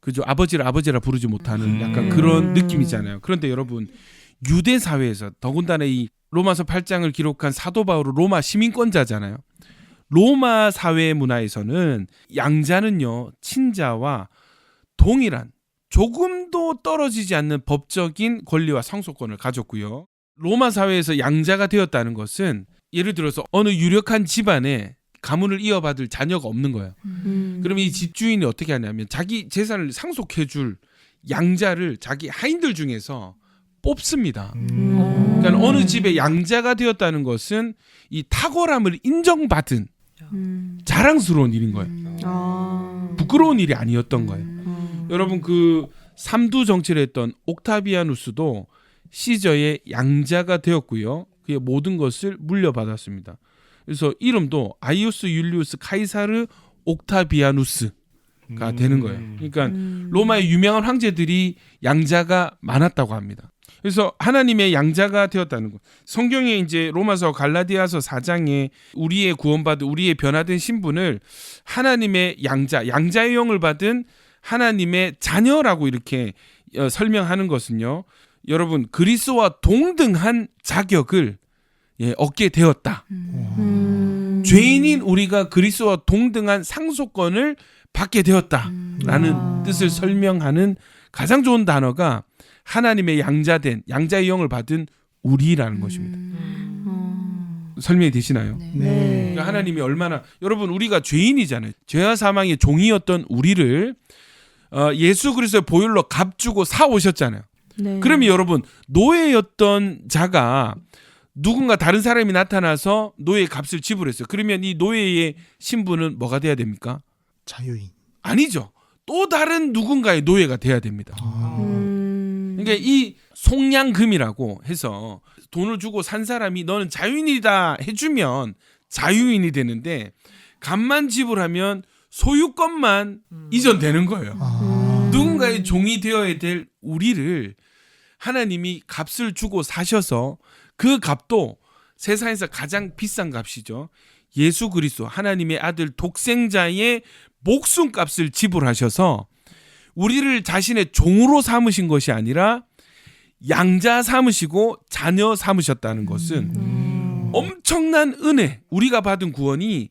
그죠, 아버지라 부르지 못하는 약간 그런 느낌이잖아요. 그런데 여러분, 유대 사회에서 더군다나 이 로마서 8장을 기록한 사도 바울은 로마 시민권자잖아요. 로마 사회 문화에서는 양자는요, 친자와 동일한 조금도 떨어지지 않는 법적인 권리와 상속권을 가졌고요. 로마 사회에서 양자가 되었다는 것은 예를 들어서 어느 유력한 집안에 가문을 이어받을 자녀가 없는 거예요. 그럼 이 집주인이 어떻게 하냐면 자기 재산을 상속해줄 양자를 자기 하인들 중에서 뽑습니다. 그러니까 어느 집에 양자가 되었다는 것은 이 탁월함을 인정받은 자랑스러운 일인 거예요. 부끄러운 일이 아니었던 거예요. 여러분, 그 삼두 정치를 했던 옥타비아누스도 시저의 양자가 되었고요. 그의 모든 것을 물려받았습니다. 그래서 이름도 아이우스 율리우스 카이사르 옥타비아누스가 되는 거예요. 그러니까 로마의 유명한 황제들이 양자가 많았다고 합니다. 그래서 하나님의 양자가 되었다는 것. 성경에 이제 로마서 갈라디아서 4장에 우리의 구원받은 우리의 변화된 신분을 하나님의 양자의 영을 받은 하나님의 자녀라고 이렇게 설명하는 것은요. 여러분, 그리스도와 동등한 자격을 얻게 되었다. 죄인인 우리가 그리스도와 동등한 상속권을 받게 되었다라는 뜻을 설명하는 가장 좋은 단어가 하나님의 양자의 영을 받은 우리라는 것입니다. 설명이 되시나요? 네. 그러니까 하나님이 얼마나, 여러분, 우리가 죄인이잖아요. 죄와 사망의 종이었던 우리를 예수 그리스도의 보혈로 값주고 사오셨잖아요. 네. 그러면 여러분, 노예였던 자가 누군가 다른 사람이 나타나서 노예의 값을 지불했어요. 그러면 이 노예의 신분은 뭐가 돼야 됩니까? 자유인. 아니죠. 또 다른 누군가의 노예가 돼야 됩니다. 그러니까 이 속량금이라고 해서 돈을 주고 산 사람이 너는 자유인이다 해주면 자유인이 되는데, 값만 지불하면 소유권만 이전되는 거예요. 누군가의 종이 되어야 될 우리를 하나님이 값을 주고 사셔서, 그 값도 세상에서 가장 비싼 값이죠. 예수 그리스도 하나님의 아들 독생자의 목숨값을 지불하셔서 우리를 자신의 종으로 삼으신 것이 아니라 양자 삼으시고 자녀 삼으셨다는 것은 엄청난 은혜, 우리가 받은 구원이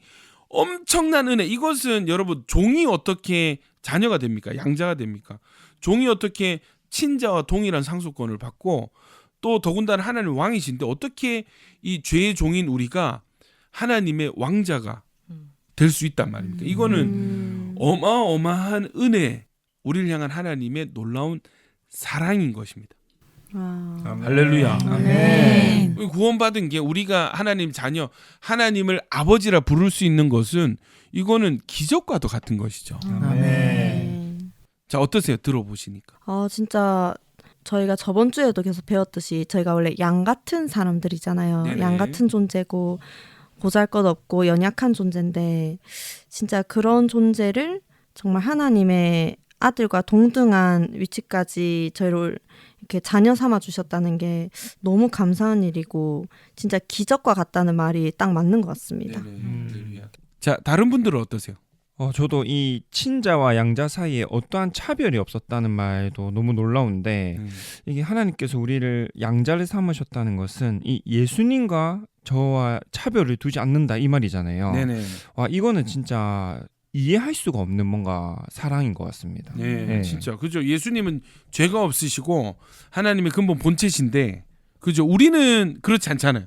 엄청난 은혜. 이것은 여러분, 종이 어떻게 자녀가 됩니까? 양자가 됩니까? 종이 어떻게 친자와 동일한 상속권을 받고, 또 더군다나 하나님 왕이신데 어떻게 이 죄의 종인 우리가 하나님의 왕자가 될 수 있단 말입니까? 이거는 어마어마한 은혜, 우리를 향한 하나님의 놀라운 사랑인 것입니다. 할렐루야. 아멘. 구원받은 게 우리가 하나님 자녀, 하나님을 아버지라 부를 수 있는 것은 이거는 기적과도 같은 것이죠. 자, 어떠세요? 들어보시니까. 진짜 저희가 저번 주에도 계속 배웠듯이 저희가 원래 양 같은 사람들이잖아요. 네네. 양 같은 존재고 보잘것없고 연약한 존재인데, 진짜 그런 존재를 정말 하나님의 아들과 동등한 위치까지 저희를 이렇게 자녀 삼아 주셨다는 게 너무 감사한 일이고 진짜 기적과 같다는 말이 딱 맞는 것 같습니다. 자, 다른 분들은 어떠세요? 저도 이 친자와 양자 사이에 어떠한 차별이 없었다는 말도 너무 놀라운데, 이게 하나님께서 우리를 양자를 삼으셨다는 것은 이 예수님과 저와 차별을 두지 않는다 이 말이잖아요. 네네. 와, 이거는 진짜 이해할 수가 없는 뭔가 사랑인 것 같습니다. 네, 진짜 그죠. 예수님은 죄가 없으시고 하나님의 근본 본체신데, 그죠. 우리는 그렇지 않잖아요.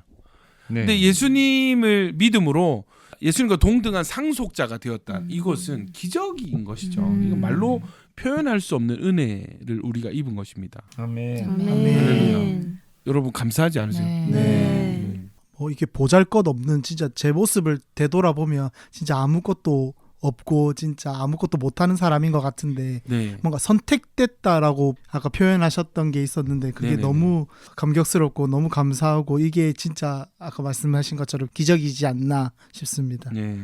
네. 근데 예수님을 믿음으로 예수님과 동등한 상속자가 되었다. 이것은 기적인 것이죠. 이건 말로 표현할 수 없는 은혜를 우리가 입은 것입니다. 아멘. 할렐루야. 여러분 감사하지 않으세요? 네. 이게 보잘것없는 진짜 제 모습을 되돌아보면 진짜 아무것도 없고 진짜 아무것도 못하는 사람인 것 같은데 네. 뭔가 선택됐다라고 아까 표현하셨던 게 있었는데 그게 네네네. 너무 감격스럽고 너무 감사하고 이게 진짜 아까 말씀하신 것처럼 기적이지 않나 싶습니다. 네.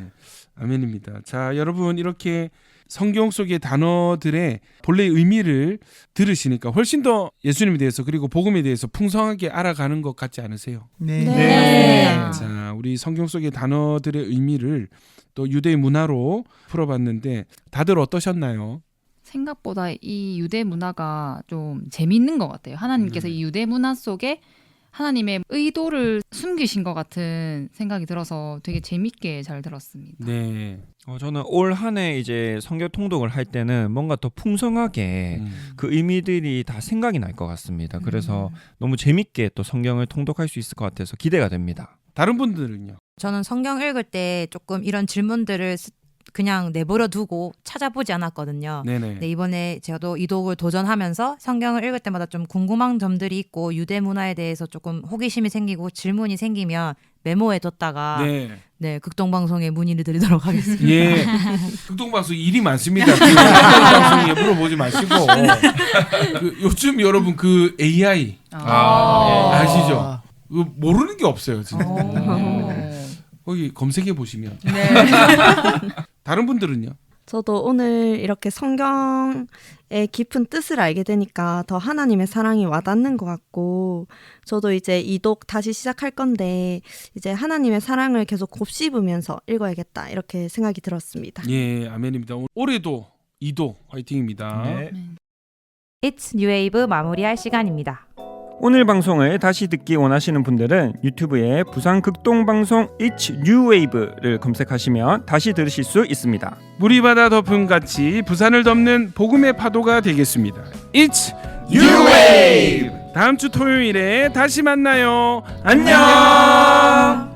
아멘입니다. 자, 여러분 이렇게 성경 속의 단어들의 본래의 의미를 들으시니까 훨씬 더 예수님에 대해서 그리고 복음에 대해서 풍성하게 알아가는 것 같지 않으세요? 네. 네. 자, 우리 성경 속의 단어들의 의미를 또 유대 문화로 풀어봤는데 다들 어떠셨나요? 생각보다 이 유대 문화가 좀 재밌는 것 같아요. 하나님께서 이 유대 문화 속에 하나님의 의도를 숨기신 것 같은 생각이 들어서 되게 재밌게 잘 들었습니다. 네. 저는 올 한 해 이제 성경 통독을 할 때는 뭔가 더 풍성하게 그 의미들이 다 생각이 날 것 같습니다. 그래서 너무 재밌게 또 성경을 통독할 수 있을 것 같아서 기대가 됩니다. 다른 분들은요? 저는 성경 읽을 때 조금 이런 질문들을 그냥 내버려 두고 찾아보지 않았거든요. 네네. 근데 이번에 저도 이독을 도전하면서 성경을 읽을 때마다 좀 궁금한 점들이 있고 유대 문화에 대해서 조금 호기심이 생기고 질문이 생기면 메모해 뒀다가 네, 극동방송에 문의를 드리도록 하겠습니다. 예. 극동방송 일이 많습니다. 극동방송에 물어보지 마시고 그 요즘 여러분 그 AI 아시죠? 그 모르는 게 없어요 진짜. 거기 검색해 보시면. 다른 분들은요? 저도 오늘 이렇게 성경의 깊은 뜻을 알게 되니까 더 하나님의 사랑이 와닿는 것 같고 저도 이제 이독 다시 시작할 건데 이제 하나님의 사랑을 계속 곱씹으면서 읽어야겠다 이렇게 생각이 들었습니다. 예, 아멘입니다. 올해도 이도 화이팅입니다. It's New Wave 마무리할 시간입니다. 오늘 방송을 다시 듣기 원하시는 분들은 유튜브에 부산 극동방송 It's New Wave를 검색하시면 다시 들으실 수 있습니다. 물이 바다 덮음같이 부산을 덮는 복음의 파도가 되겠습니다. It's New Wave. 다음 주 토요일에 다시 만나요. 안녕.